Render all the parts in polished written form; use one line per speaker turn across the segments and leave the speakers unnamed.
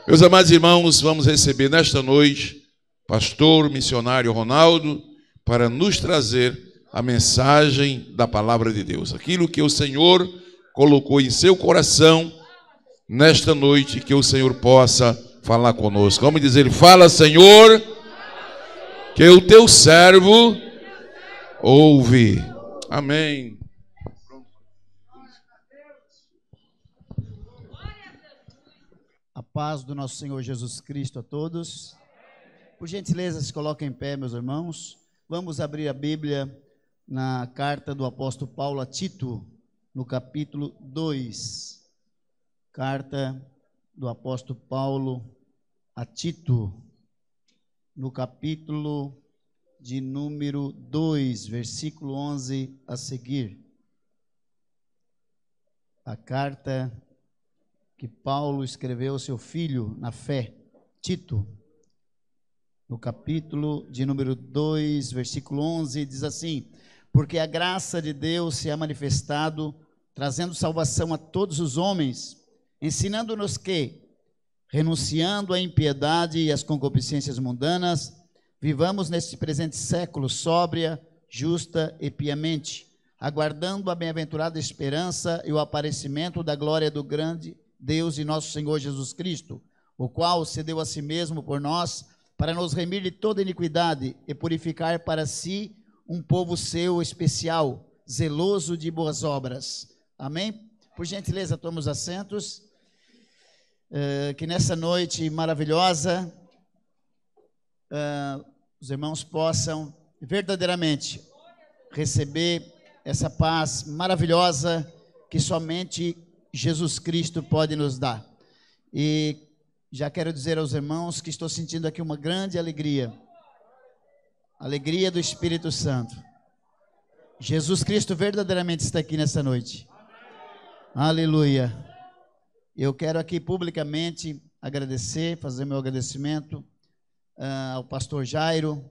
Meus amados irmãos, vamos receber nesta noite pastor missionário Ronaldo para nos trazer a mensagem da palavra de Deus. Aquilo que o Senhor colocou em seu coração nesta noite, que o Senhor possa falar conosco. Vamos dizer, fala, Senhor, que o teu servo ouve. Amém.
A paz do nosso Senhor Jesus Cristo a todos. Por gentileza, se coloquem em pé, meus irmãos. Vamos abrir a Bíblia na carta do apóstolo Paulo a Tito, no capítulo 2. Carta do apóstolo Paulo a Tito, no capítulo de número 2, versículo 11 a seguir. A carta que Paulo escreveu ao seu filho na fé, Tito, no capítulo de número 2, versículo 11, diz assim: porque a graça de Deus se é manifestado, trazendo salvação a todos os homens, ensinando-nos que, renunciando à impiedade e às concupiscências mundanas, vivamos neste presente século sóbria, justa e piamente, aguardando a bem-aventurada esperança e o aparecimento da glória do grande Deus e nosso Senhor Jesus Cristo, o qual se deu a si mesmo por nós, para nos remir de toda iniquidade e purificar para si um povo seu especial, zeloso de boas obras. Amém? Por gentileza, tomemos assentos. Que nessa noite maravilhosa, os irmãos possam verdadeiramente receber essa paz maravilhosa que somente Jesus Cristo pode nos dar. E já quero dizer aos irmãos que estou sentindo aqui uma grande alegria, alegria do Espírito Santo. Jesus Cristo verdadeiramente está aqui nessa noite. Aleluia. Eu quero aqui publicamente agradecer, fazer meu agradecimento ao pastor Jairo,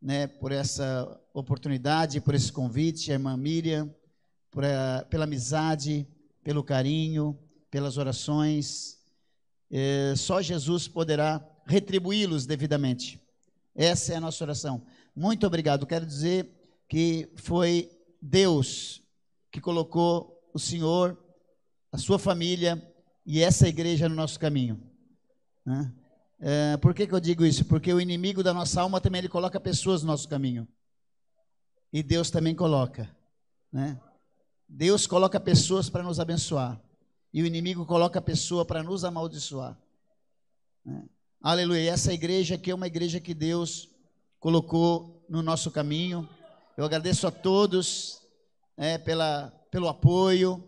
né, por essa oportunidade, por esse convite, a irmã Miriam, pela amizade, pelo carinho, pelas orações. Só Jesus poderá retribuí-los devidamente. Essa é a nossa oração. Muito obrigado. Quero dizer que foi Deus que colocou o Senhor, a sua família e essa igreja no nosso caminho. Por que eu digo isso? Porque o inimigo da nossa alma também ele coloca pessoas no nosso caminho. E Deus também coloca, né? Deus coloca pessoas para nos abençoar. E o inimigo coloca a pessoa para nos amaldiçoar. Aleluia. E essa igreja aqui é uma igreja que Deus colocou no nosso caminho. Eu agradeço a todos pelo apoio,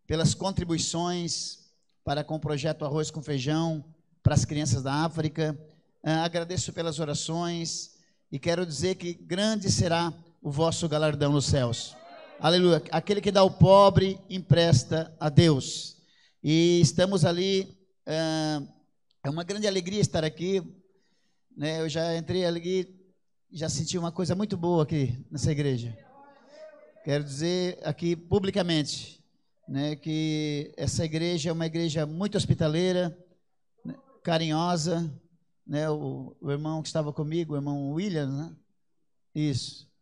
pelas contribuições para com o projeto Arroz com Feijão, para as crianças da África. Agradeço pelas orações e quero dizer que grande será o vosso galardão nos céus. Aleluia. Aquele que dá ao pobre empresta a Deus. E estamos ali, é uma grande alegria estar aqui, né? Eu já entrei ali, já senti uma coisa muito boa aqui nessa igreja. Quero dizer aqui publicamente, né, que essa igreja é uma igreja muito hospitaleira, né, carinhosa, né? O irmão que estava comigo, o irmão William, né? Isso.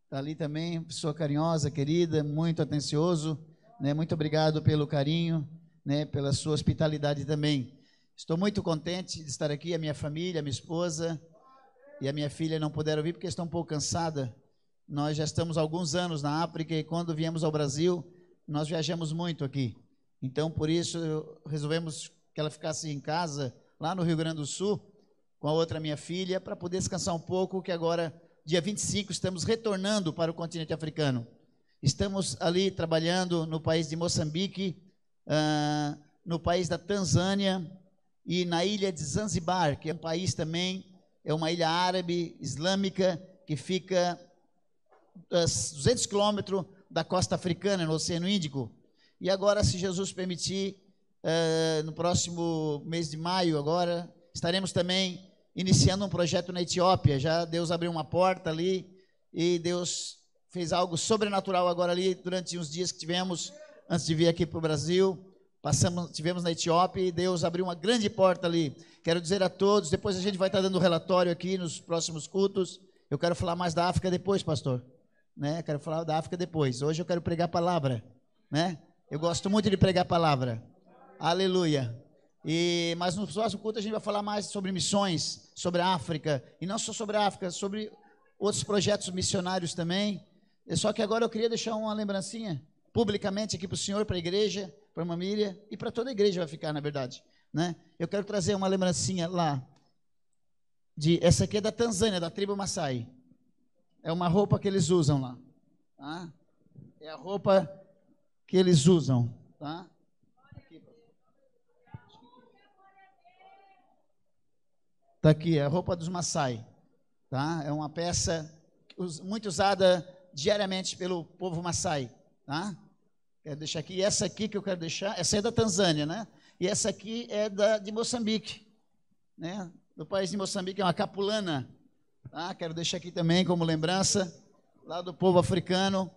Está ali também, pessoa carinhosa, querida, muito atencioso, né? Muito obrigado pelo carinho, né? Pela sua hospitalidade também. Estou muito contente de estar aqui. A minha família, a minha esposa e a minha filha não puderam vir porque estão um pouco cansadas. Nós já estamos há alguns anos na África e quando viemos ao Brasil, nós viajamos muito aqui. Então, por isso, resolvemos que ela ficasse em casa, lá no Rio Grande do Sul, com a outra minha filha, para poder descansar um pouco, que agora, dia 25, estamos retornando para o continente africano. Estamos ali trabalhando no país de Moçambique, no país da Tanzânia e na ilha de Zanzibar, que é um país também, é uma ilha árabe, islâmica, que fica a 200 quilômetros da costa africana, no Oceano Índico. E agora, se Jesus permitir, no próximo mês de maio, agora, estaremos também iniciando um projeto na Etiópia. Já Deus abriu uma porta ali e Deus fez algo sobrenatural agora ali, durante uns dias que tivemos, antes de vir aqui para o Brasil, tivemos na Etiópia e Deus abriu uma grande porta ali. Quero dizer a todos, depois a gente vai estar dando relatório aqui nos próximos cultos. Eu quero falar mais da África depois, pastor. Né? Quero falar da África depois. Hoje eu quero pregar a palavra. Né? Eu gosto muito de pregar a palavra. Aleluia. Mas no próximo culto a gente vai falar mais sobre missões, sobre a África. E não só sobre a África, sobre outros projetos missionários também. Só que agora eu queria deixar uma lembrancinha publicamente aqui para o senhor, para a igreja, para a família e para toda a igreja vai ficar, na verdade. Né? Eu quero trazer uma lembrancinha lá. Essa aqui é da Tanzânia, da tribo Maasai. É uma roupa que eles usam lá. Tá? É a roupa que eles usam. Tá? Está aqui, é a roupa dos Maasai. Tá? É uma peça muito usada diariamente pelo povo Maasai. Tá? Quero deixar aqui. E essa aqui que eu quero deixar, essa é da Tanzânia, né? E essa aqui é de Moçambique, né? Do país de Moçambique, é uma capulana. Tá? Quero deixar aqui também como lembrança, lá do povo africano,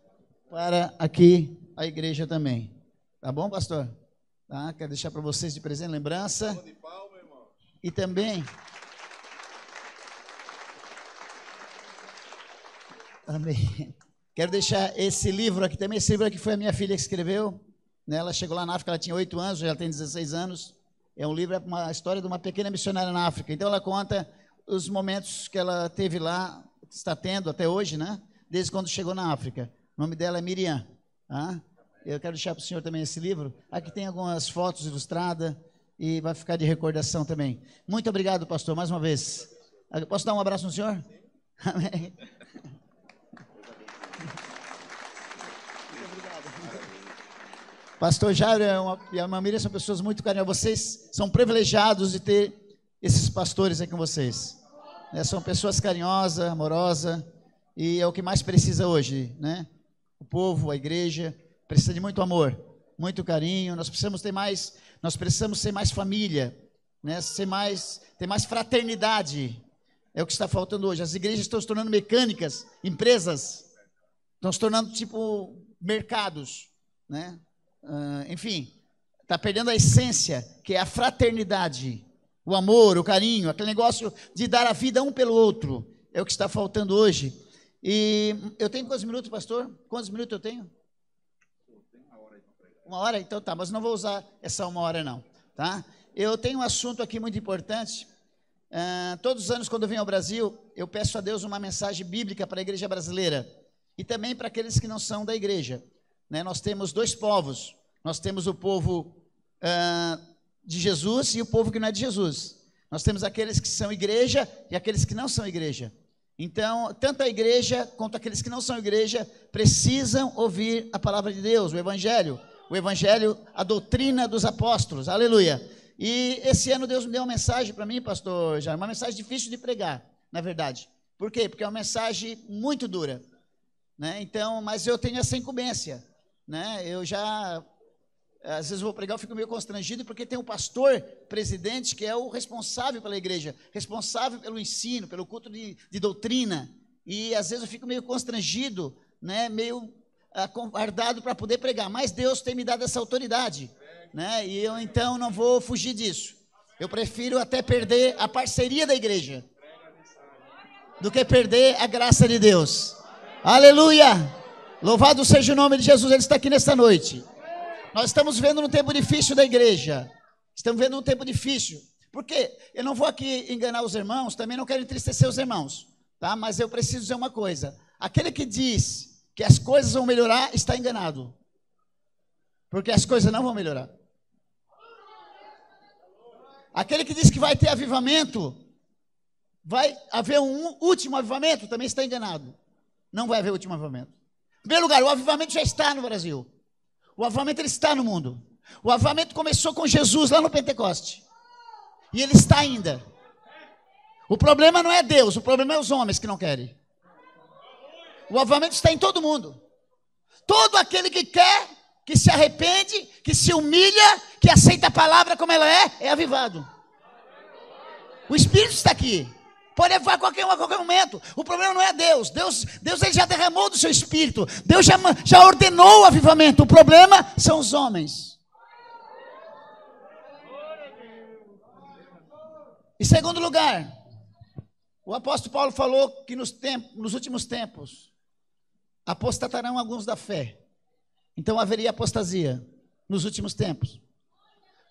para aqui a igreja também. Tá bom, pastor? Tá? Quero deixar para vocês de presente, lembrança. E também... Amém. Quero deixar esse livro aqui também. Esse livro aqui foi a minha filha que escreveu. Ela chegou lá na África, ela tinha 8 anos, já tem 16 anos. É um livro, é uma história de uma pequena missionária na África. Então ela conta os momentos que ela teve lá, está tendo até hoje, né? Desde quando chegou na África. O nome dela é Miriam. Tá? Eu quero deixar para o senhor também esse livro. Aqui tem algumas fotos ilustradas e vai ficar de recordação também. Muito obrigado, pastor, mais uma vez. Posso dar um abraço no senhor? Amém. Pastor Jairo e a Miriam são pessoas muito carinhosas. Vocês são privilegiados de ter esses pastores aqui com vocês. São pessoas carinhosas, amorosas, e é o que mais precisa hoje, né? O povo, a igreja, precisa de muito amor, muito carinho. Nós precisamos ser mais família, né? Ter mais fraternidade. É o que está faltando hoje. As igrejas estão se tornando mecânicas, empresas, estão se tornando tipo mercados, né? Enfim, está perdendo a essência, que é a fraternidade, o amor, o carinho, aquele negócio de dar a vida um pelo outro, é o que está faltando hoje. E eu tenho quantos minutos, pastor? Quantos minutos eu tenho? Uma hora? Então tá, mas não vou usar essa uma hora não, tá? Eu tenho um assunto aqui muito importante. Todos os anos quando eu venho ao Brasil, eu peço a Deus uma mensagem bíblica para a igreja brasileira e também para aqueles que não são da igreja. Né? Nós temos dois povos. Nós temos o povo de Jesus e o povo que não é de Jesus. Nós temos aqueles que são igreja e aqueles que não são igreja. Então, tanto a igreja quanto aqueles que não são igreja precisam ouvir a palavra de Deus, o evangelho, a doutrina dos apóstolos, aleluia. E esse ano Deus me deu uma mensagem para mim, pastor Jair, uma mensagem difícil de pregar, na verdade. Por quê? Porque é uma mensagem muito dura, né? Então, mas eu tenho essa incumbência, né? Eu já, às vezes eu vou pregar, eu fico meio constrangido, porque tem um pastor presidente que é o responsável pela igreja, responsável pelo ensino, pelo culto de doutrina, e às vezes eu fico meio constrangido, né? Meio acovardado para poder pregar, mas Deus tem me dado essa autoridade, né? E eu então não vou fugir disso. Eu prefiro até perder a parceria da igreja do que perder a graça de Deus. Aleluia! Louvado seja o nome de Jesus, Ele está aqui nesta noite. Nós estamos vivendo um tempo difícil da igreja. Estamos vivendo um tempo difícil. Por quê? Eu não vou aqui enganar os irmãos, também não quero entristecer os irmãos, tá? Mas eu preciso dizer uma coisa. Aquele que diz que as coisas vão melhorar, está enganado. Porque as coisas não vão melhorar. Aquele que diz que vai ter avivamento, vai haver um último avivamento, também está enganado. Não vai haver último avivamento. Em primeiro lugar, o avivamento já está no Brasil. O avivamento ele está no mundo. O avivamento começou com Jesus lá no Pentecoste. E ele está ainda. O problema não é Deus, o problema é os homens que não querem. O avivamento está em todo mundo. Todo aquele que quer, que se arrepende, que se humilha, que aceita a palavra como ela é avivado. O Espírito está aqui. Pode levar qualquer um a qualquer momento. O problema não é Deus. Deus ele já derramou do seu Espírito. Deus já ordenou o avivamento. O problema são os homens. segundo lugar, o apóstolo Paulo falou que nos últimos tempos apostatarão alguns da fé. Então haveria apostasia nos últimos tempos.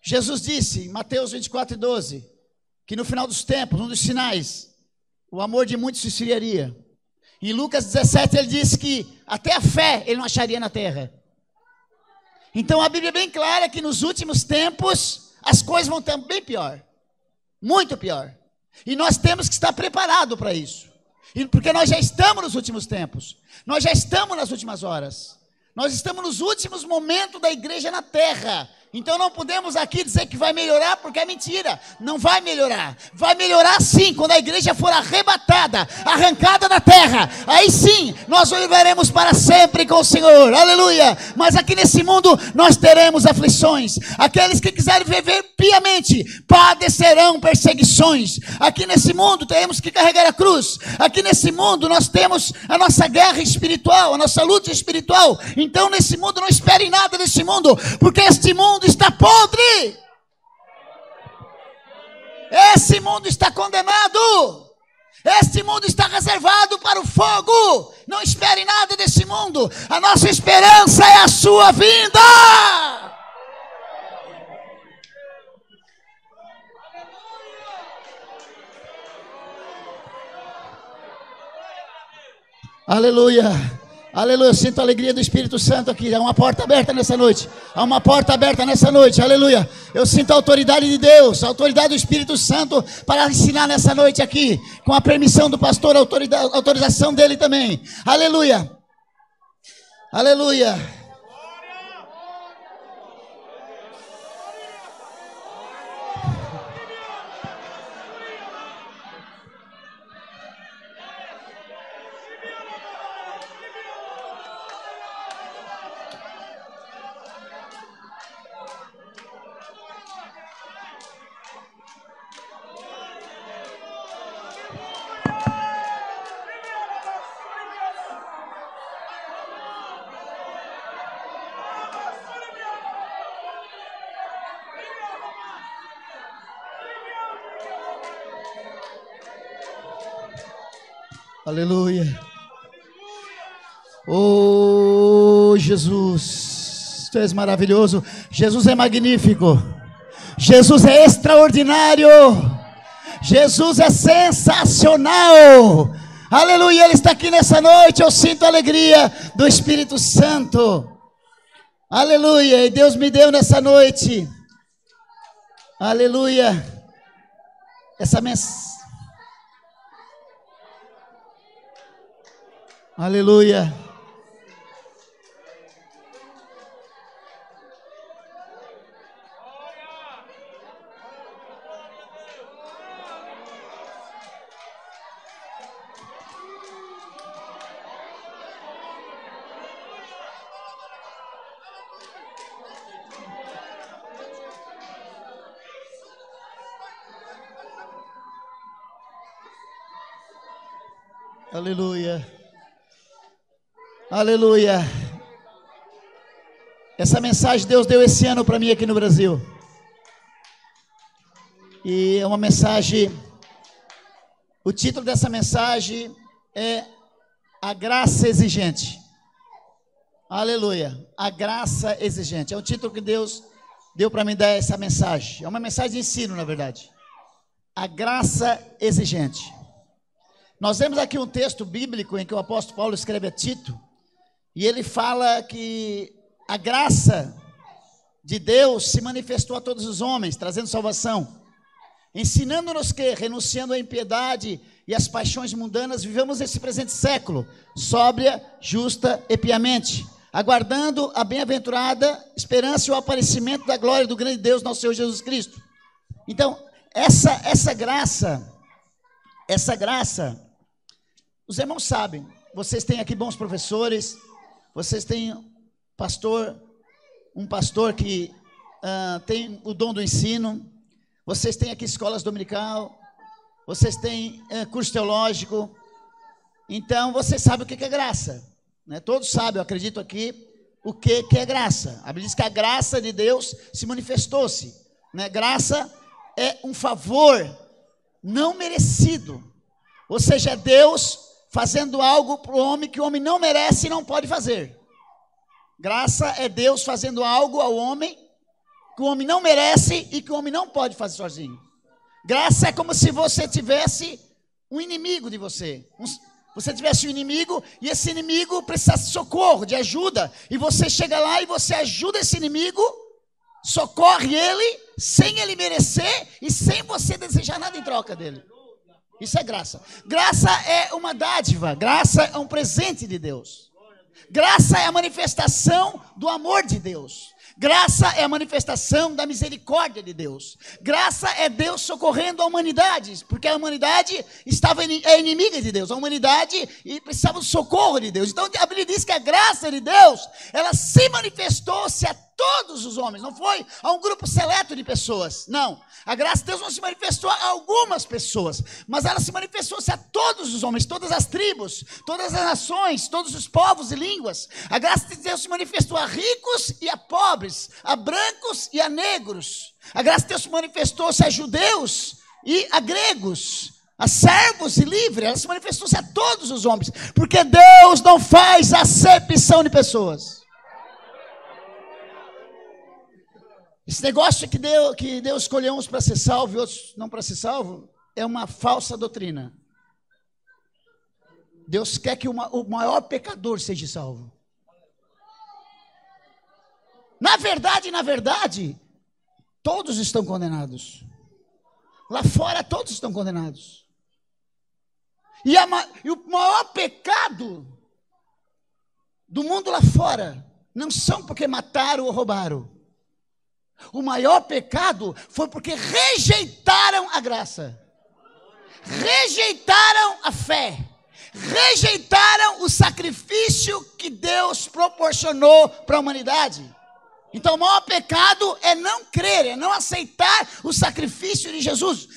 Jesus disse em Mateus 24:12 que no final dos tempos, um dos sinais, o amor de muitos se esfriaria. Em Lucas 17 ele disse que até a fé ele não acharia na terra. Então a Bíblia é bem clara que nos últimos tempos as coisas vão estar bem pior, muito pior. E nós temos que estar preparados para isso. Porque nós já estamos nos últimos tempos. Nós já estamos nas últimas horas. Nós estamos nos últimos momentos da igreja na terra. Então não podemos aqui dizer que vai melhorar, porque é mentira. Não vai melhorar. Vai melhorar sim, quando a igreja for arrebatada, arrancada da terra. Aí sim, nós viveremos para sempre com o Senhor. Aleluia. Mas aqui nesse mundo, nós teremos aflições. Aqueles que quiserem viver piamente, padecerão perseguições. Aqui nesse mundo, temos que carregar a cruz. Aqui nesse mundo, nós temos a nossa guerra espiritual, a nossa luta espiritual. Então nesse mundo, não esperem nada desse mundo, porque este mundo está podre. Esse mundo está condenado. Este mundo está reservado para o fogo. Não espere nada desse mundo. A nossa esperança é a sua vinda. Aleluia. Aleluia, eu sinto a alegria do Espírito Santo aqui. Há uma porta aberta nessa noite. Há uma porta aberta nessa noite. Aleluia. Eu sinto a autoridade de Deus, a autoridade do Espírito Santo para ensinar nessa noite aqui. Com a permissão do pastor, a autorização dele também. Aleluia. Aleluia. Aleluia. Oh, Jesus, Tu és maravilhoso. Jesus é magnífico. Jesus é extraordinário. Jesus é sensacional. Aleluia, Ele está aqui nessa noite. Eu sinto a alegria do Espírito Santo. Aleluia, e Deus me deu nessa noite. Aleluia. Essa mensagem. Aleluia. Aleluia. Aleluia. Essa mensagem Deus deu esse ano para mim aqui no Brasil. E é uma mensagem. O título dessa mensagem é A Graça Exigente. Aleluia. A Graça Exigente. É um título que Deus deu para mim dar essa mensagem. É uma mensagem de ensino, na verdade. A Graça Exigente. Nós vemos aqui um texto bíblico em que o apóstolo Paulo escreve a Tito. E ele fala que a graça de Deus se manifestou a todos os homens, trazendo salvação, ensinando-nos que, renunciando à impiedade e às paixões mundanas, vivamos esse presente século, sóbria, justa e piamente, aguardando a bem-aventurada esperança e o aparecimento da glória do grande Deus, nosso Senhor Jesus Cristo. Então, essa graça, os irmãos sabem, vocês têm aqui bons professores. Vocês têm um pastor que tem o dom do ensino. Vocês têm aqui escolas dominical. Vocês têm curso teológico. Então, vocês sabem o que é graça. Né? Todos sabem, eu acredito aqui, o que é graça. A Bíblia diz que a graça de Deus se manifestou-se. Né? Graça é um favor não merecido. Ou seja, é Deus fazendo algo para o homem que o homem não merece e não pode fazer. Graça é Deus fazendo algo ao homem que o homem não merece e que o homem não pode fazer sozinho. Graça é como se você tivesse um inimigo de você. Você tivesse um inimigo e esse inimigo precisasse de socorro, de ajuda. E você chega lá e você ajuda esse inimigo, socorre ele, sem ele merecer e sem você desejar nada em troca dele. Isso é graça. Graça é uma dádiva, graça é um presente de Deus. Graça é a manifestação do amor de Deus. Graça é a manifestação da misericórdia de Deus. Graça é Deus socorrendo a humanidade, porque a humanidade é inimiga de Deus. A humanidade precisava do socorro de Deus. Então a Bíblia diz que a graça de Deus, ela se manifestou-se a todos os homens. Não foi a um grupo seleto de pessoas. Não. A graça de Deus não se manifestou a algumas pessoas, mas ela se manifestou-se a todos os homens, todas as tribos, todas as nações, todos os povos e línguas. A graça de Deus se manifestou a ricos e a pobres, a brancos e a negros. A graça de Deus se manifestou-se a judeus e a gregos, a servos e livres. Ela se manifestou-se a todos os homens, porque Deus não faz acepção de pessoas. Esse negócio que Deus escolheu uns para ser salvo e outros não para ser salvo, é uma falsa doutrina. Deus quer que o maior pecador seja salvo. Na verdade, todos estão condenados. Lá fora todos estão condenados. E o maior pecado do mundo lá fora não são porque mataram ou roubaram. O maior pecado foi porque rejeitaram a graça, rejeitaram a fé, rejeitaram o sacrifício que Deus proporcionou para a humanidade. Então o maior pecado é não crer, é não aceitar o sacrifício de Jesus.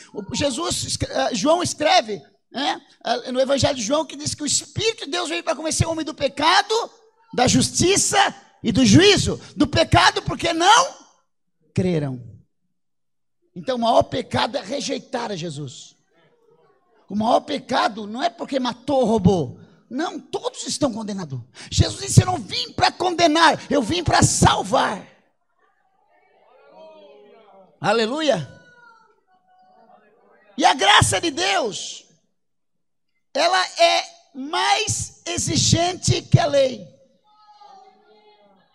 João escreve, né, no Evangelho de João, que diz que o Espírito de Deus veio para convencer o homem do pecado, da justiça e do juízo. Do pecado porque não creram. Então o maior pecado é rejeitar a Jesus. O maior pecado não é porque matou ou roubou. Não, todos estão condenados. Jesus disse: eu não vim para condenar, eu vim para salvar. Aleluia. E a graça de Deus, ela é mais exigente que a lei.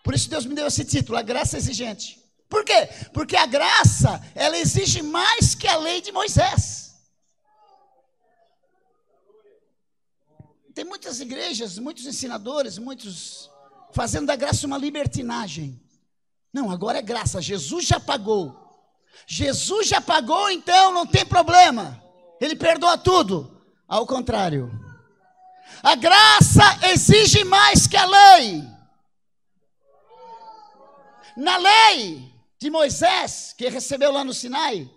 Por isso Deus me deu esse título, a graça exigente. Por quê? Porque a graça, ela exige mais que a lei de Moisés. Tem muitas igrejas, muitos ensinadores, muitos fazendo da graça uma libertinagem. Não, agora é graça, Jesus já pagou. Jesus já pagou, então não tem problema. Ele perdoa tudo. Ao contrário. A graça exige mais que a lei. Na lei de Moisés, que recebeu lá no Sinai,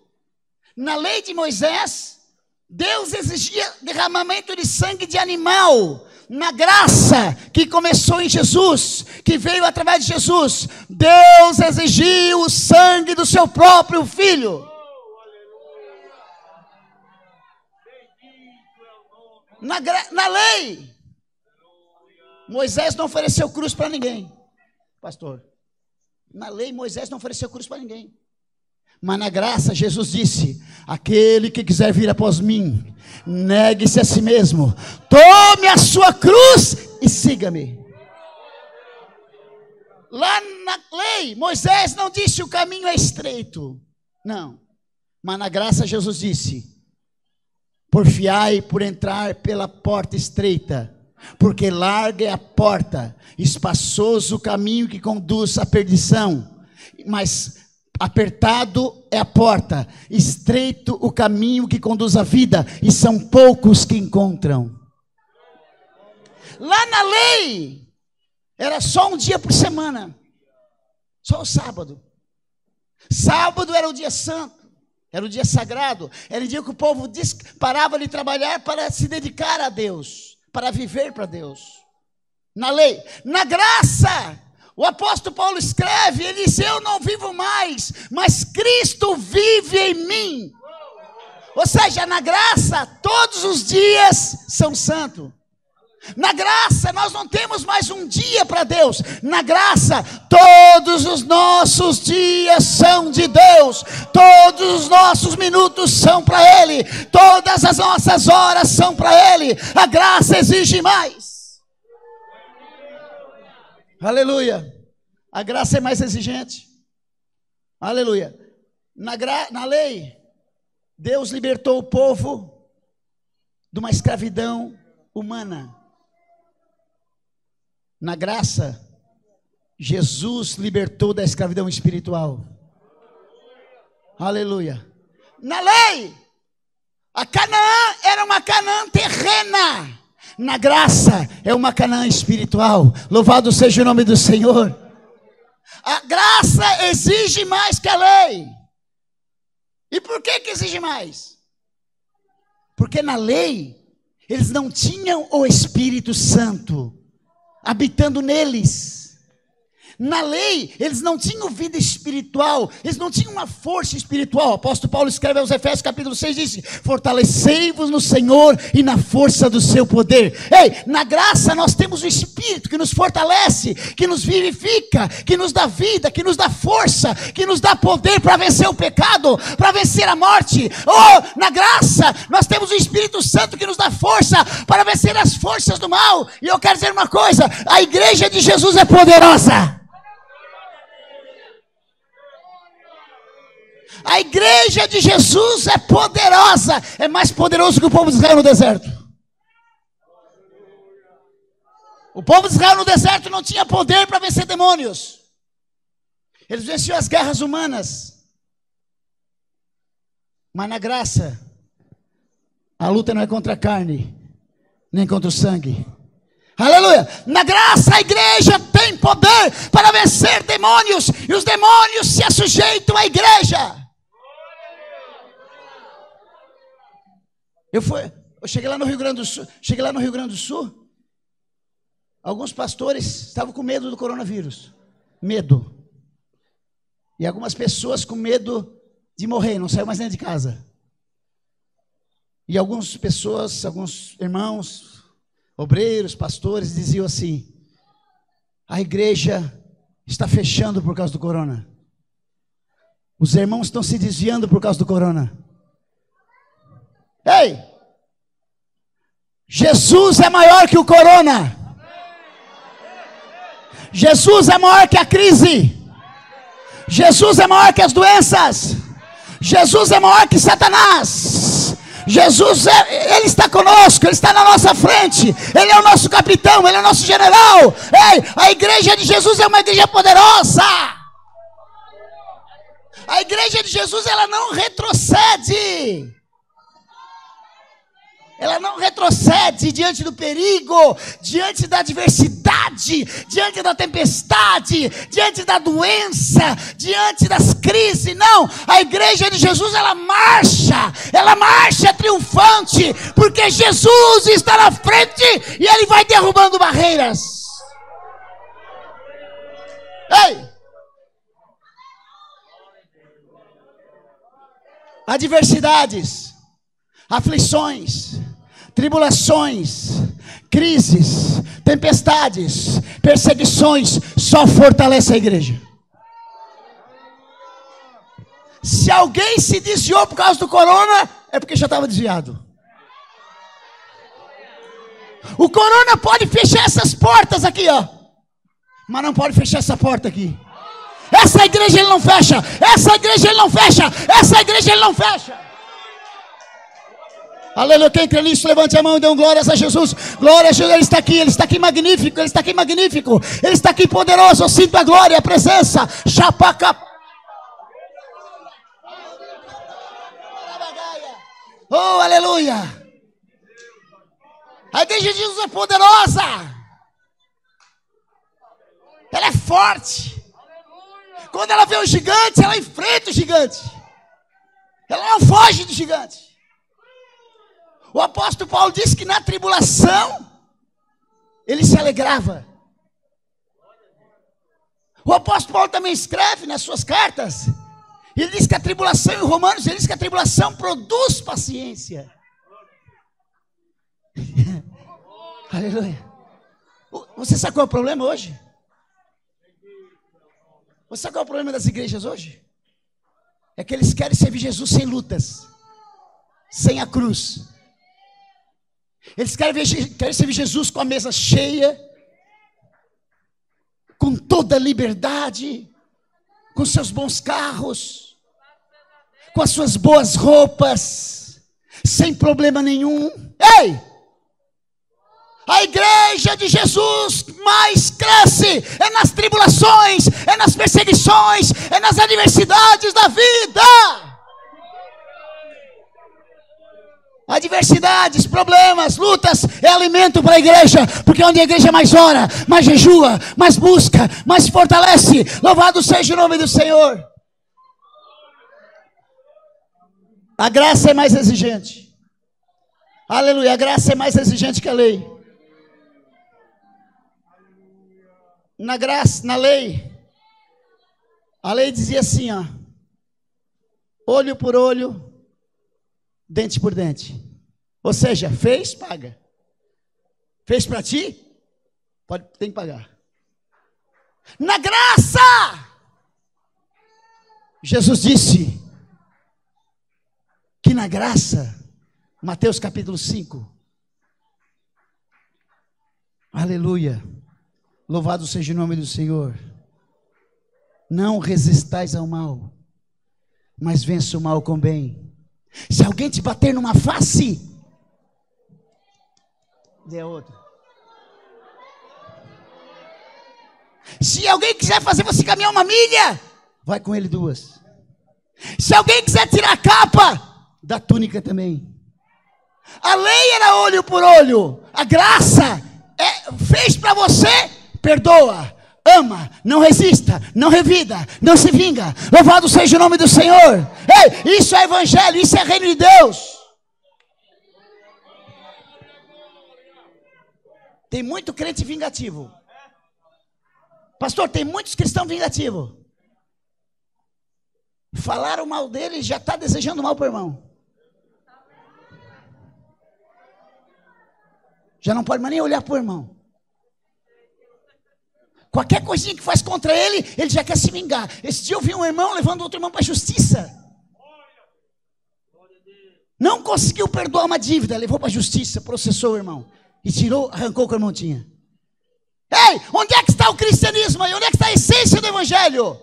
na lei de Moisés, Deus exigia derramamento de sangue de animal. Na graça que começou em Jesus, que veio através de Jesus, Deus exigiu o sangue do seu próprio Filho. Na lei, Moisés não ofereceu cruz para ninguém, pastor. Na lei, Moisés não ofereceu cruz para ninguém. Mas na graça, Jesus disse: aquele que quiser vir após mim, negue-se a si mesmo, tome a sua cruz e siga-me. Lá na lei, Moisés não disse o caminho é estreito. Não. Mas na graça, Jesus disse: porfiai por entrar pela porta estreita, porque larga é a porta, espaçoso o caminho que conduz à perdição, mas apertado é a porta, estreito o caminho que conduz à vida, e são poucos que encontram. Lá na lei, era só um dia por semana, só o sábado. Sábado era o dia santo, era o dia sagrado, era o dia que o povo parava de trabalhar para se dedicar a Deus, para viver para Deus. Na lei, na graça, o apóstolo Paulo escreve, ele diz: eu não vivo mais, mas Cristo vive em mim. Ou seja, na graça, todos os dias são santos. Na graça, nós não temos mais um dia para Deus. Na graça, todos os nossos dias são de Deus. Todos os nossos minutos são para Ele. Todas as nossas horas são para Ele. A graça exige mais. Aleluia. A graça é mais exigente. Aleluia. Na lei, Deus libertou o povo de uma escravidão humana. Na graça, Jesus libertou da escravidão espiritual. Aleluia. Na lei, a Canaã era uma Canaã terrena. Na graça, é uma Canaã espiritual. Louvado seja o nome do Senhor. A graça exige mais que a lei. E por que exige mais? Porque na lei, eles não tinham o Espírito Santo habitando neles. Na lei, eles não tinham vida espiritual, eles não tinham uma força espiritual. O apóstolo Paulo escreve aos Efésios capítulo 6, diz: fortalecei-vos no Senhor e na força do seu poder. Ei, na graça nós temos o Espírito que nos fortalece, que nos vivifica, que nos dá vida, que nos dá força, que nos dá poder para vencer o pecado, para vencer a morte. Oh, na graça nós temos o Espírito Santo que nos dá força para vencer as forças do mal. E eu quero dizer uma coisa: a igreja de Jesus é poderosa. A igreja de Jesus é poderosa. É mais poderoso que o povo de Israel no deserto. O povo de Israel no deserto não tinha poder para vencer demônios. Eles venciam as guerras humanas. Mas na graça, a luta não é contra a carne, nem contra o sangue. Aleluia. Na graça a igreja tem poder para vencer demônios. E os demônios se assujeitam à igreja. Eu cheguei lá no Rio Grande do Sul. Alguns pastores estavam com medo do coronavírus. Medo. E algumas pessoas com medo de morrer, não saiu mais dentro de casa. E algumas pessoas, alguns irmãos, obreiros, pastores, diziam assim: a igreja está fechando por causa do corona. Os irmãos estão se desviando por causa do corona. Ei! Jesus é maior que o corona. Jesus é maior que a crise. Jesus é maior que as doenças. Jesus é maior que Satanás. Jesus, Ele está conosco, Ele está na nossa frente, Ele é o nosso capitão, Ele é o nosso general. Ei, a igreja de Jesus é uma igreja poderosa. A igreja de Jesus, ela não retrocede. Ela não retrocede diante do perigo, diante da adversidade, diante da tempestade, diante da doença, diante das crises. Não, a igreja de Jesus, ela marcha triunfante, porque Jesus está na frente e Ele vai derrubando barreiras. Ei! Adversidades, aflições, tribulações, crises, tempestades, perseguições, só fortalece a igreja. Se alguém se desviou por causa do corona, é porque já estava desviado. O corona pode fechar essas portas aqui, ó, mas não pode fechar essa porta aqui. Essa igreja ele não fecha, essa igreja ele não fecha, essa igreja ele não fecha. Aleluia, quem crê nisso, levante a mão e dê glórias a Jesus. Glória a Jesus, Ele está aqui magnífico, Ele está aqui magnífico, Ele está aqui poderoso. Eu sinto a glória, a presença. Chapaca. Oh, aleluia. A igreja de Jesus é poderosa. Ela é forte. Quando ela vê o gigante, ela enfrenta o gigante. Ela não foge do gigante. O apóstolo Paulo disse que na tribulação ele se alegrava. O apóstolo Paulo também escreve nas suas cartas Ele diz que a tribulação, em Romanos, ele diz que a tribulação produz paciência. Aleluia. Você sabe qual é o problema hoje? Você sabe qual é o problema das igrejas hoje? É que eles querem servir Jesus sem lutas, sem a cruz. Eles querem servir Jesus com a mesa cheia, com toda a liberdade, com seus bons carros, com as suas boas roupas, sem problema nenhum. Ei! A igreja de Jesus mais cresce é nas tribulações, é nas perseguições, é nas adversidades da vida. Adversidades, problemas, lutas é alimento para a igreja, porque onde a igreja mais ora, mais jejua, mais busca, mais se fortalece. Louvado seja o nome do Senhor. A graça é mais exigente. Aleluia, a graça é mais exigente que a lei. Na graça, na lei, a lei dizia assim, ó: olho por olho, dente por dente. Ou seja, fez, paga. Fez para ti, tem que pagar. Na graça, Jesus disse que na graça, Mateus capítulo 5, aleluia, louvado seja o nome do Senhor. Não resistais ao mal, mas vença o mal com bem. Se alguém te bater numa face, dê a outra. Se alguém quiser fazer você caminhar uma milha, vai com ele 2. Se alguém quiser tirar a capa, dá a túnica também. A lei era olho por olho. A graça fez para você, perdoa, ama, não resista, não revida, não se vinga. Louvado seja o nome do Senhor. Ei, isso é evangelho, isso é reino de Deus. Tem muito crente vingativo. Pastor, tem muitos cristãos vingativos. Falaram mal dele, já está desejando mal para o irmão. Já não pode mais nem olhar para o irmão. Qualquer coisinha que faz contra ele, ele já quer se vingar. Esse dia eu vi um irmão levando outro irmão para a justiça. Não conseguiu perdoar uma dívida, levou para a justiça, processou o irmão. E tirou, arrancou o que o irmão tinha. Ei, onde é que está o cristianismo aí? Onde é que está a essência do evangelho?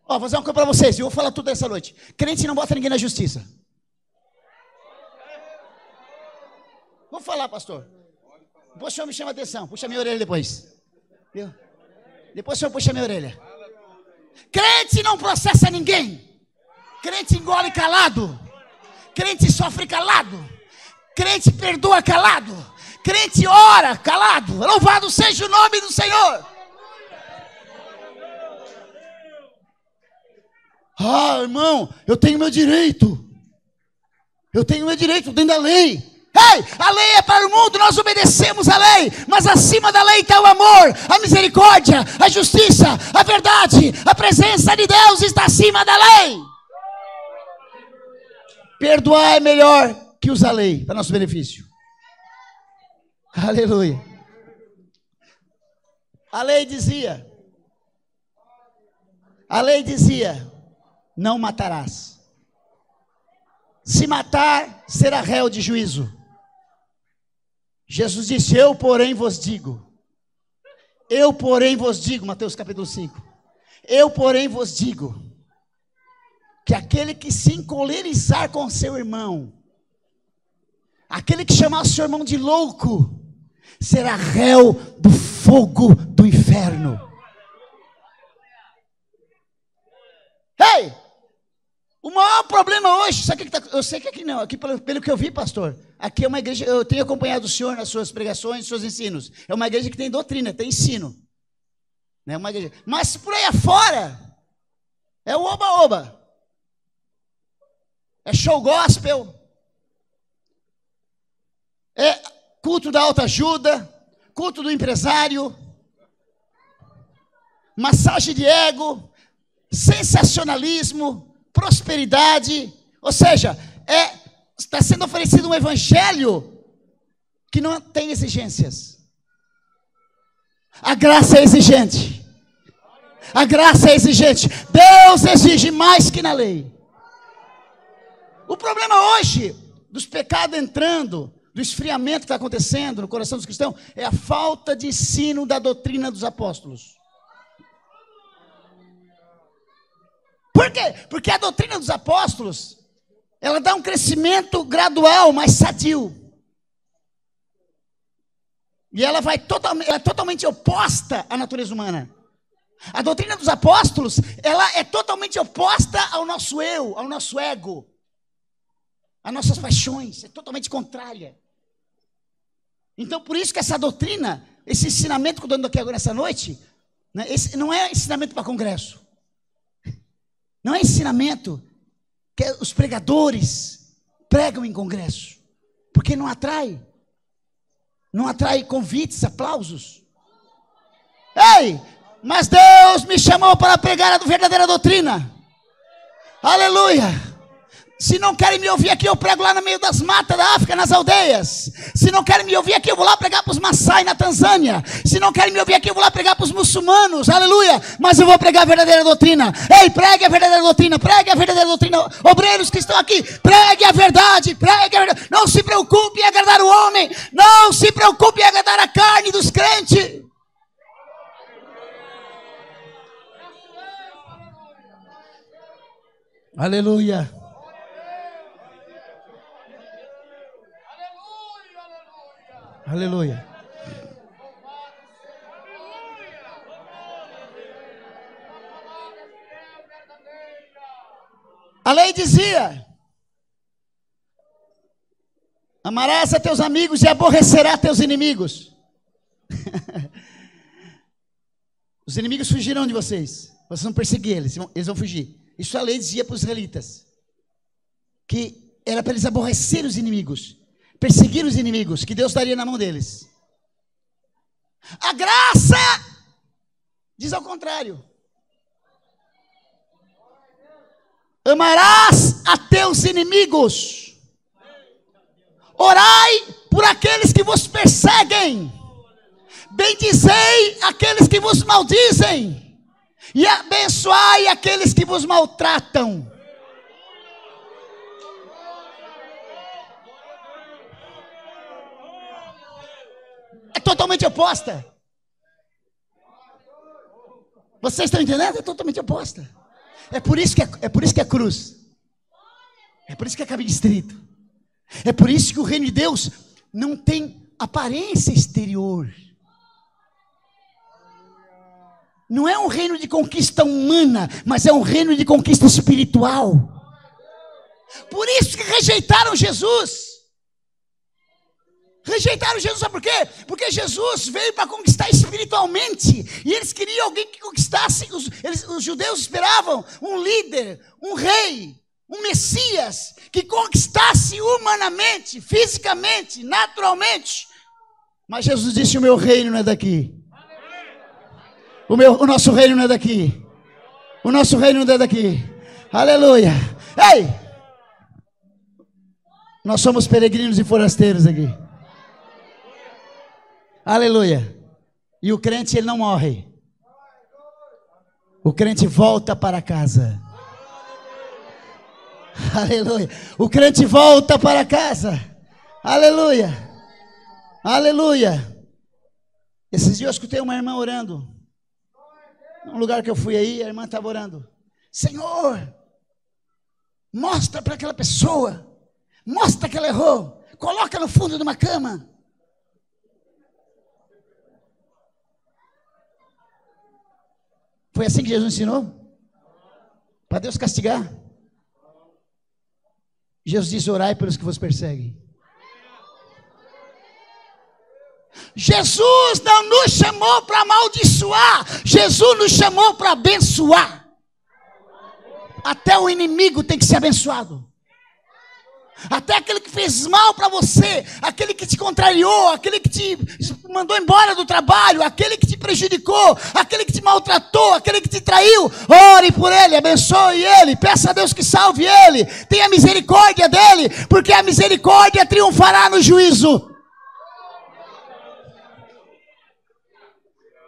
Ó, vou fazer uma coisa para vocês, e eu vou falar tudo essa noite. Crente não bota ninguém na justiça. Vou falar, pastor. Depois o senhor me chama a atenção. Puxa minha orelha depois. Viu? Depois o senhor puxa minha orelha. Crente não processa ninguém. Crente engole calado. Crente sofre calado. Crente perdoa calado. Crente ora calado. Louvado seja o nome do Senhor. Ah, irmão, eu tenho meu direito. Eu tenho meu direito dentro da lei. Ei, a lei é para o mundo, nós obedecemos a lei, mas acima da lei está o amor, a misericórdia, a justiça, a verdade, a presença de Deus está acima da lei. Perdoar é melhor que usar a lei para nosso benefício. Aleluia. A lei dizia, não matarás. Se matar, será réu de juízo. Jesus disse, eu porém vos digo, Mateus capítulo 5, eu porém vos digo, que aquele que se encolerizar com seu irmão, aquele que chamar o seu irmão de louco, será réu do fogo do inferno. Ei! O maior problema hoje, sabe o que tá, eu sei que aqui não, aqui pelo que eu vi, pastor, aqui é uma igreja, eu tenho acompanhado o senhor nas suas pregações, nos seus ensinos, é uma igreja que tem doutrina, tem ensino, né? Uma igreja, mas por aí afora, é o oba-oba, é show gospel, é culto da autoajuda, culto do empresário, massagem de ego, sensacionalismo, prosperidade. Ou seja, está sendo oferecido um evangelho que não tem exigências. A graça é exigente. A graça é exigente. Deus exige mais que na lei. O problema hoje, dos pecados entrando, do esfriamento que está acontecendo no coração dos cristãos, é a falta de ensino da doutrina dos apóstolos. Por quê? Porque a doutrina dos apóstolos, ela dá um crescimento gradual, mas sadio. E ela é totalmente oposta à natureza humana. A doutrina dos apóstolos, ela é totalmente oposta ao nosso eu, ao nosso ego, às nossas paixões, é totalmente contrária. Então, por isso que essa doutrina, esse ensinamento que eu estou dando aqui agora nessa noite, né, esse não é ensinamento para congresso. Não é ensinamento que os pregadores pregam em congresso, porque não atrai convites, aplausos. Ei, mas Deus me chamou para pregar a verdadeira doutrina. Aleluia. Se não querem me ouvir aqui, eu prego lá no meio das matas da África, nas aldeias. Se não querem me ouvir aqui, eu vou lá pregar para os Maasai na Tanzânia. Se não querem me ouvir aqui, eu vou lá pregar para os muçulmanos, aleluia. Mas eu vou pregar a verdadeira doutrina. Ei, pregue a verdadeira doutrina, pregue a verdadeira doutrina. Obreiros que estão aqui, pregue a verdade, pregue a verdade. Não se preocupe em agradar o homem, não se preocupe em agradar a carne dos crentes. Aleluia. Aleluia. A lei dizia: amarás a teus amigos e aborrecerás teus inimigos. Os inimigos fugirão de vocês. Vocês vão perseguir eles vão fugir. Isso a lei dizia para os israelitas, que era para eles aborrecerem os inimigos, perseguir os inimigos, que Deus daria na mão deles. A graça diz ao contrário: amarás a teus inimigos, orai por aqueles que vos perseguem, bendizei aqueles que vos maldizem, e abençoai aqueles que vos maltratam. É totalmente oposta. Vocês estão entendendo? É totalmente oposta. É por isso que é cruz. É por isso que é caminho estreito. É por isso que o reino de Deus não tem aparência exterior. Não é um reino de conquista humana, mas é um reino de conquista espiritual. Por isso que rejeitaram Jesus. Rejeitaram Jesus, sabe por quê? Porque Jesus veio para conquistar espiritualmente. E eles queriam alguém que conquistasse. Os judeus esperavam um líder, um rei, um Messias, que conquistasse humanamente, fisicamente, naturalmente. Mas Jesus disse: o meu reino não é daqui. O nosso reino não é daqui. O nosso reino não é daqui. Aleluia. Ei! Nós somos peregrinos e forasteiros aqui. Aleluia. E o crente, ele não morre. O crente volta para casa. Aleluia. O crente volta para casa. Aleluia. Aleluia. Esses dias eu escutei uma irmã orando. Num lugar que eu fui aí, a irmã estava orando: Senhor, mostra para aquela pessoa, mostra que ela errou, coloca no fundo de uma cama. Foi assim que Jesus ensinou? Para Deus castigar? Jesus diz: orai pelos que vos perseguem. Jesus não nos chamou para amaldiçoar, Jesus nos chamou para abençoar. Até o inimigo tem que ser abençoado. Até aquele que fez mal para você, aquele que te contrariou, aquele que te mandou embora do trabalho, aquele que te prejudicou, aquele que te maltratou, aquele que te traiu, ore por ele, abençoe ele, peça a Deus que salve ele, tenha misericórdia dele, porque a misericórdia triunfará no juízo.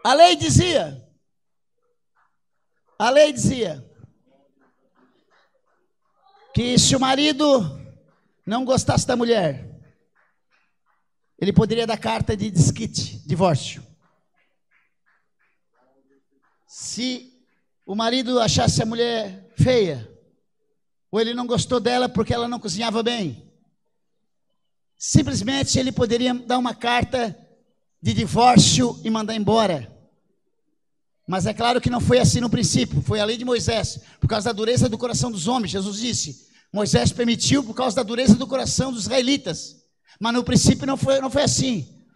A lei dizia que se o marido não gostasse da mulher, ele poderia dar carta de desquite, divórcio. Se o marido achasse a mulher feia, ou ele não gostou dela porque ela não cozinhava bem, simplesmente ele poderia dar uma carta de divórcio e mandar embora. Mas é claro que não foi assim no princípio, foi a lei de Moisés, por causa da dureza do coração dos homens. Jesus disse, Moisés permitiu por causa da dureza do coração dos israelitas, mas no princípio não foi assim.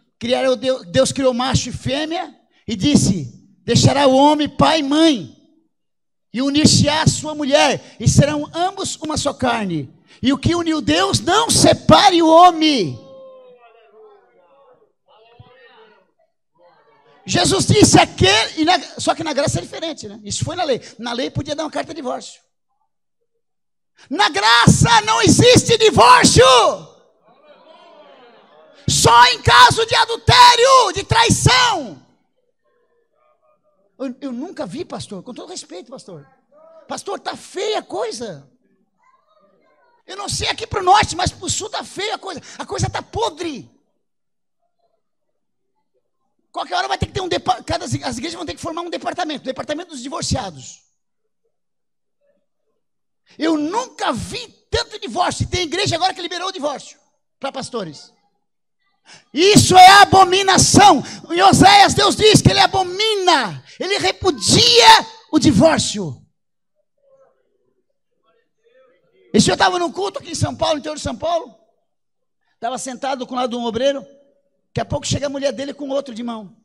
Deus criou macho e fêmea e disse, deixará o homem pai e mãe, e unir-se-á a sua mulher, e serão ambos uma só carne. E o que uniu Deus, não separe o homem. Jesus disse aquele, só que na graça é diferente, né? Isso foi na lei. Na lei podia dar uma carta de divórcio. Na graça não existe divórcio. Só em caso de adultério, de traição. Eu nunca vi, pastor, com todo respeito, pastor. Pastor, tá feia a coisa. Eu não sei aqui para o norte, mas para o sul tá feia a coisa. A coisa tá podre. Qualquer hora vai ter que ter as igrejas vão ter que formar um departamento dos divorciados. Eu nunca vi tanto divórcio. Tem igreja agora que liberou o divórcio para pastores. Isso é abominação. Em Oséias, Deus diz que ele abomina, ele repudia o divórcio. Esse dia eu estava num culto aqui em São Paulo, no interior de São Paulo. Estava sentado com o lado de um obreiro. Daqui a pouco chega a mulher dele com outro de mão,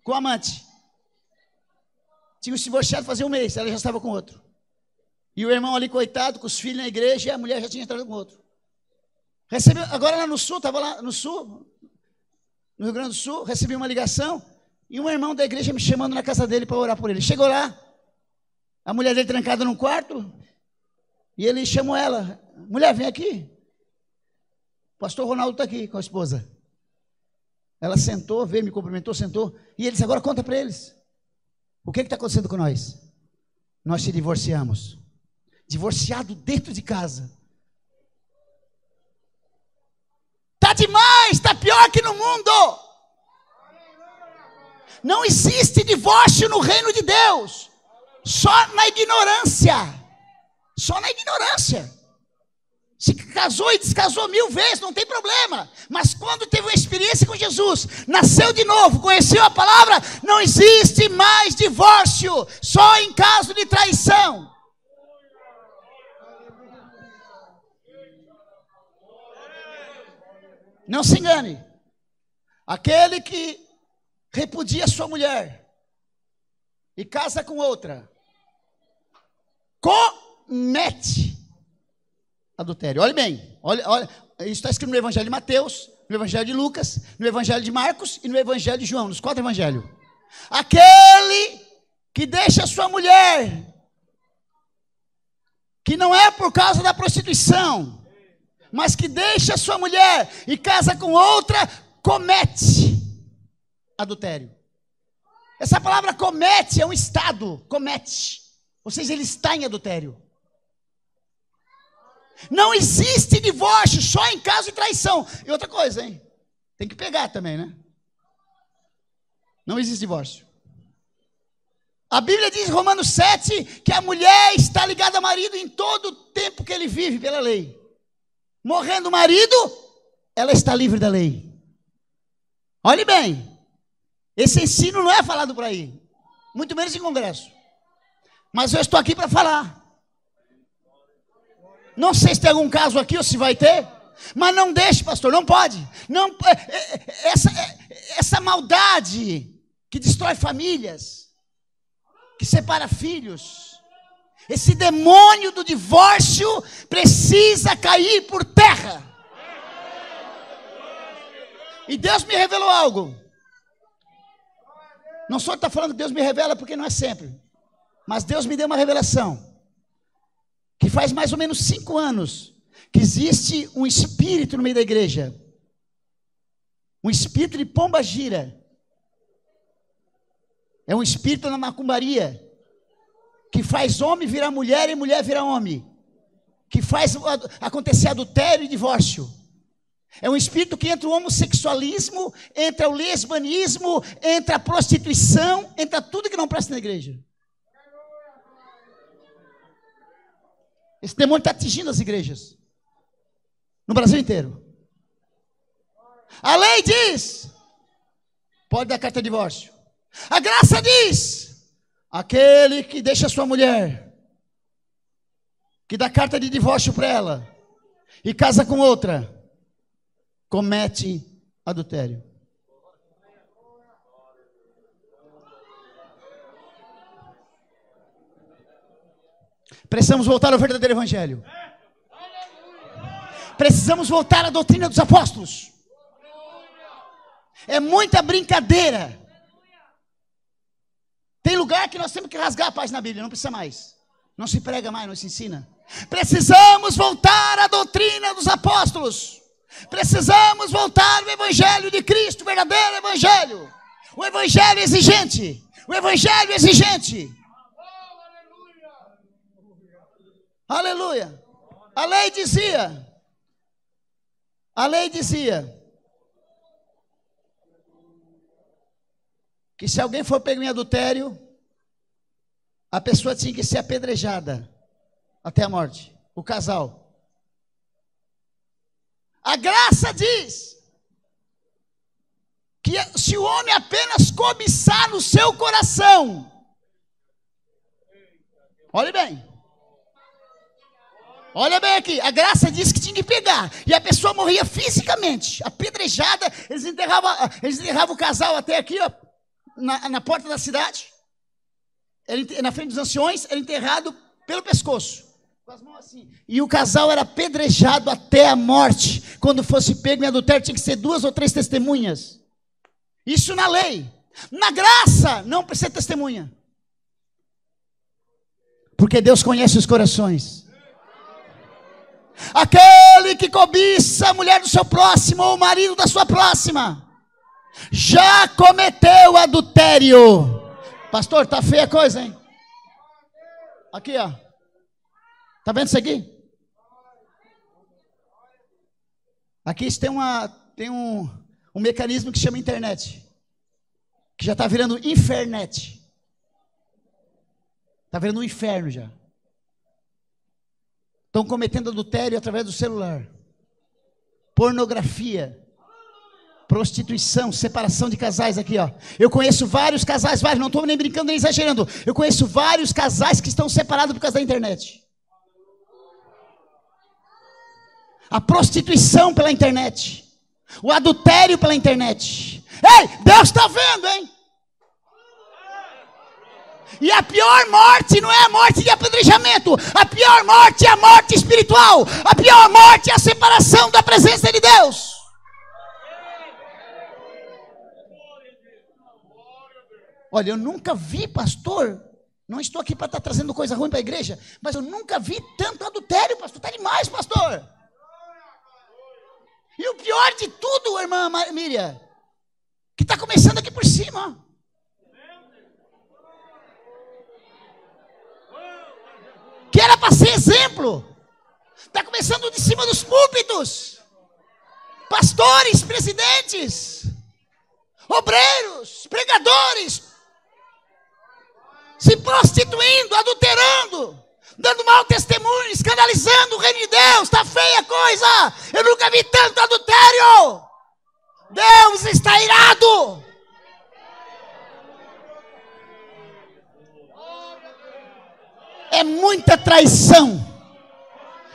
com o amante. Tinha se divorciado fazia um mês, ela já estava com outro. E o irmão ali, coitado, com os filhos na igreja, e a mulher já tinha entrado com outro. Recebeu, agora lá no sul, estava lá no sul, no Rio Grande do Sul, recebi uma ligação, e um irmão da igreja me chamando na casa dele para orar por ele. Chegou lá, a mulher dele trancada num quarto, e ele chamou ela, mulher, vem aqui. O pastor Ronaldo está aqui com a esposa. Ela sentou, veio, me cumprimentou, sentou. E ele disse, agora conta para eles. O que está acontecendo com nós? Nós se divorciamos. Divorciado dentro de casa. Está demais, está pior que no mundo. Não existe divórcio no reino de Deus. Só na ignorância. Só na ignorância. Se casou e descasou 1000 vezes, não tem problema. Mas quando teve uma experiência com Jesus, nasceu de novo, conheceu a palavra, não existe mais divórcio, só em caso de traição. Não se engane. Aquele que repudia sua mulher e casa com outra, comete adultério. Olhe bem, olha, isso está escrito no Evangelho de Mateus, no Evangelho de Lucas, no Evangelho de Marcos e no Evangelho de João, nos 4 evangelhos. Aquele que deixa a sua mulher, que não é por causa da prostituição, mas que deixa a sua mulher e casa com outra, comete adultério. Essa palavra comete é um estado, comete, ou seja, ele está em adultério. Não existe divórcio, só em caso de traição. E outra coisa, hein? Tem que pegar também, né? Não existe divórcio. A Bíblia diz em Romanos 7 que a mulher está ligada ao marido em todo o tempo que ele vive pela lei. Morrendo o marido, ela está livre da lei. Olhe bem, esse ensino não é falado por aí, muito menos em congresso. Mas eu estou aqui para falar. Não sei se tem algum caso aqui ou se vai ter, mas não deixe, pastor, não pode. Não, essa maldade que destrói famílias, que separa filhos, Esse demônio do divórcio precisa cair por terra. E Deus me revelou algo. Não só está falando que Deus me revela, porque não é sempre. Mas Deus me deu uma revelação. Que faz mais ou menos 5 anos que existe um espírito no meio da igreja. Um espírito de pombagira. É um espírito na macumbaria. Que faz homem virar mulher e mulher virar homem. Que faz acontecer adultério e divórcio. É um espírito que entra o homossexualismo, entra o lesbianismo, entra a prostituição, entra tudo que não presta na igreja. Esse demônio está atingindo as igrejas. No Brasil inteiro. A lei diz, pode dar carta de divórcio. A graça diz, aquele que deixa sua mulher, que dá carta de divórcio para ela, e casa com outra, comete adultério. Precisamos voltar ao verdadeiro evangelho. Precisamos voltar à doutrina dos apóstolos. É muita brincadeira. Tem lugar que nós temos que rasgar a página na Bíblia, não precisa mais. Não se prega mais, não se ensina. Precisamos voltar à doutrina dos apóstolos. Precisamos voltar ao evangelho de Cristo, o verdadeiro evangelho. O evangelho exigente. O evangelho exigente. Aleluia. A lei dizia que se alguém for pego em adultério, a pessoa tinha que ser apedrejada até a morte, o casal. A graça diz que se o homem apenas cobiçar no seu coração, olhe bem, olha bem aqui, a graça diz que tinha que pegar, e a pessoa morria fisicamente, apedrejada. Eles enterravam o casal até aqui, ó, na porta da cidade, na frente dos anciões, era enterrado pelo pescoço, com as mãos assim, e o casal era apedrejado até a morte. Quando fosse pego em adultério, tinha que ser 2 ou 3 testemunhas. Isso na lei. Na graça, não precisa testemunha, porque Deus conhece os corações. Aquele que cobiça a mulher do seu próximo, ou o marido da sua próxima, já cometeu adultério. Pastor, tá feia a coisa, hein? Aqui, ó. Tá vendo isso aqui? Aqui tem um mecanismo que chama internet, que já está virando infernet. Está virando um inferno já. Estão cometendo adultério através do celular. Pornografia. Prostituição, separação de casais aqui, ó. Eu conheço vários casais, não estou nem brincando nem exagerando. Eu conheço vários casais que estão separados por causa da internet. A prostituição pela internet. O adultério pela internet. Ei, Deus está vendo, hein? E a pior morte não é a morte de apedrejamento. A pior morte é a morte espiritual. A pior morte é a separação da presença de Deus. Olha, eu nunca vi, pastor, não estou aqui para estar trazendo coisa ruim para a igreja, mas eu nunca vi tanto adultério, pastor. Está demais, pastor. E o pior de tudo, irmã Miriam, que está começando aqui por cima. Que era para ser exemplo. Está começando de cima dos púlpitos. Pastores, presidentes, obreiros, pregadores, se prostituindo, adulterando, dando mau testemunho, escandalizando o reino de Deus. Está feia a coisa. Eu nunca vi tanto adultério. Deus está irado. É muita traição.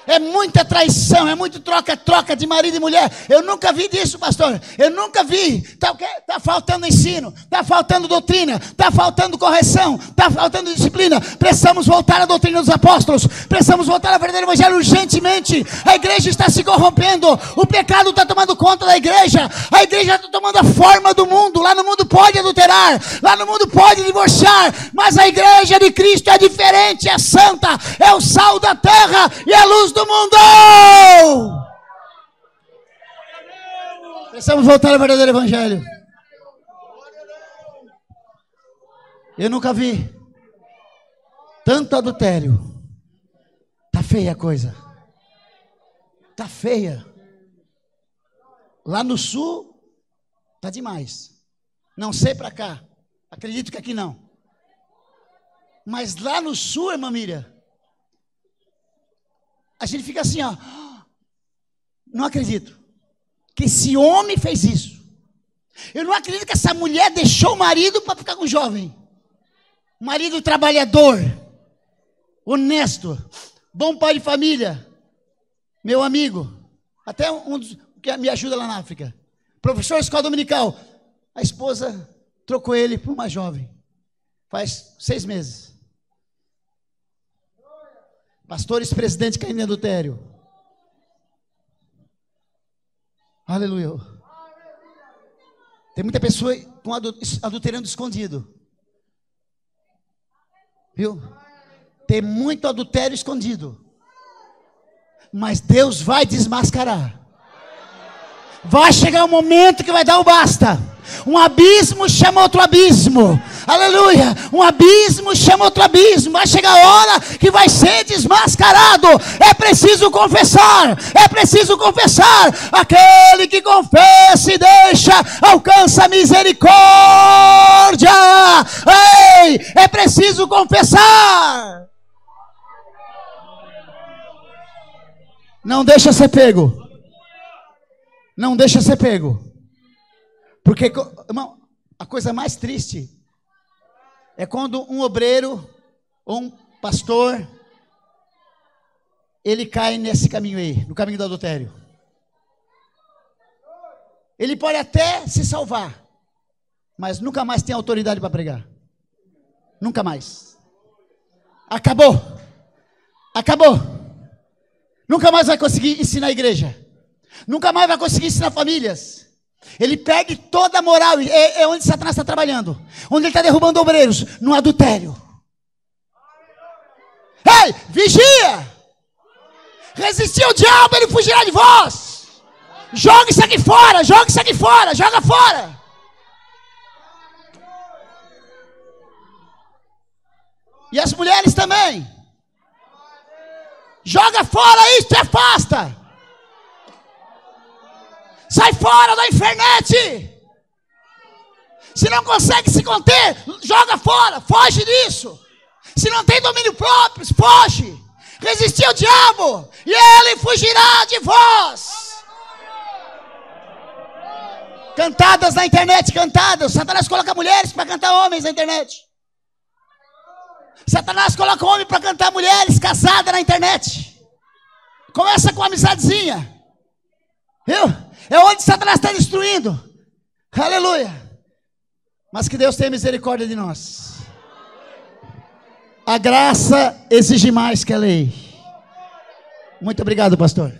É muita traição, é muito troca-troca de marido e mulher. Eu nunca vi disso, pastor. Eu nunca vi. Tá faltando ensino, tá faltando doutrina, tá faltando correção, tá faltando disciplina. Precisamos voltar à doutrina dos apóstolos. Precisamos voltar ao verdadeiro evangelho urgentemente. A igreja está se corrompendo. O pecado está tomando conta da igreja. A igreja está tomando a forma do mundo. Lá no mundo pode adulterar, lá no mundo pode divorciar, mas a igreja de Cristo é diferente, é santa, é o sal da terra e a luz do mundo. Precisamos voltar ao verdadeiro evangelho. Eu nunca vi tanto adultério. Tá feia a coisa. Tá feia. Lá no sul tá demais. Não sei para cá. Acredito que aqui não. Mas lá no sul, irmã Miriam, a gente fica assim, ó. Não acredito que esse homem fez isso. Eu não acredito que essa mulher deixou o marido para ficar com o jovem. Marido trabalhador, honesto, bom pai de família, meu amigo, até um dos que me ajuda lá na África, professor de escola dominical. A esposa trocou ele por uma jovem, faz 6 meses. Pastores, presidente caindo em adultério. Aleluia. Tem muita pessoa com adulterando escondido. Viu? Tem muito adultério escondido. Mas Deus vai desmascarar. Vai chegar um momento que vai dar o basta. Um abismo chama outro abismo. Aleluia. Um abismo chama outro abismo. Vai chegar a hora que vai ser desmascarado. É preciso confessar. É preciso confessar. Aquele que confessa e deixa alcança a misericórdia. Ei, é preciso confessar. Não deixa ser pego. Não deixa ser pego. Porque, irmão, a coisa mais triste é quando um obreiro ou um pastor, ele cai nesse caminho aí, no caminho do adultério. Ele pode até se salvar, mas nunca mais tem autoridade para pregar. Nunca mais. Acabou. Acabou. Nunca mais vai conseguir ensinar a igreja. Nunca mais vai conseguir ensinar famílias. Ele perde toda a moral. É onde Satanás está trabalhando. Onde ele está derrubando obreiros. No adultério. Ei, vigia! Resistir ao diabo, ele fugirá de vós. Joga isso aqui fora. Joga isso aqui fora. Joga fora. E as mulheres também. Joga fora isso, te afasta. Sai fora da internet. Se não consegue se conter, joga fora, foge disso. Se não tem domínio próprio, foge. Resistir ao diabo e ele fugirá de vós. Cantadas na internet, cantadas. Satanás coloca mulheres para cantar homens na internet. Satanás coloca homem para cantar mulheres casadas na internet. Começa com amizadezinha. Viu? É onde Satanás está destruindo. Aleluia. Mas que Deus tenha misericórdia de nós. A graça exige mais que a lei. Muito obrigado, pastor.